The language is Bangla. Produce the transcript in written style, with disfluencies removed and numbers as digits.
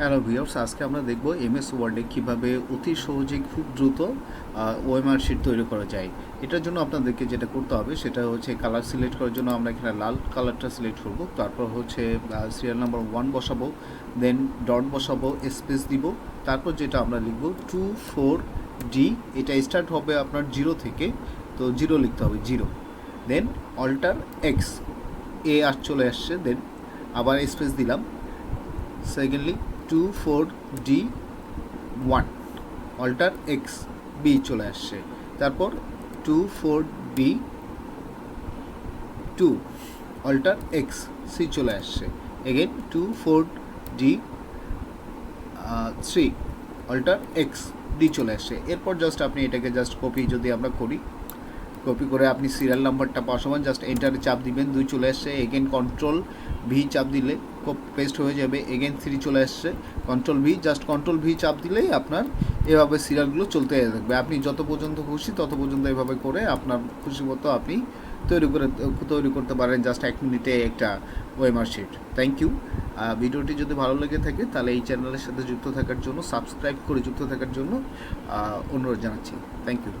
হ্যালো ভিউয়ার্স, আজকে আমরা দেখব এমএস ওয়ার্ডে কীভাবে অতি সহজেই খুব দ্রুত ওএমআর শিট তৈরি করা যায়। এটার জন্য আপনাদেরকে যেটা করতে হবে সেটা হচ্ছে কালার সিলেক্ট করার জন্য আমরা এখানে লাল কালারটা সিলেক্ট করব। তারপর হচ্ছে সিরিয়াল নাম্বার 1 বসাবো, দেন ডট বসাবো, স্পেস দিব। তারপর যেটা আমরা লিখব 24D, এটা স্টার্ট হবে আপনার 0 থেকে, তো 0 লিখতে হবে 0। দেন অল্টার এক্স, এ আর চলে আসছে, দেন আবার স্পেস দিলাম। Secondly 24D1 alter x, B চলে আসছে। তারপর 24B2 অল্টার এক্স, সি চলে আসছে। Again 24D3 alter x, D চলে আসছে। এরপর জাস্ট আপনি এটাকে জাস্ট কপি যদি আমরা করি, কপি করে আপনি সিরিয়াল নাম্বারটা পাওয়ার সময় জাস্ট এন্টারে চাপ দিবেন, 2 চলে আসছে। এগেন কন্ট্রোল ভি চাপ দিলে পেস্ট হয়ে যাবে। এগেন 3 চলে আসছে, control V, just control V চাপ দিলেই আপনার এভাবে সিরিয়ালগুলো চলতে থাকবে। আপনি যত পর্যন্ত খুশি তত পর্যন্ত এভাবে করে আপনার খুশি মতো আপনি তৈরি করতে পারেন জাস্ট 1 মিনিটে একটা ওএমআর শিট। Thank you. ভিডিওটি যদি ভালো লেগে থাকে তাহলে এই চ্যানেলের সাথে যুক্ত থাকার জন্য, সাবস্ক্রাইব করে যুক্ত থাকার জন্য অনুরোধ জানাচ্ছি। Thank you.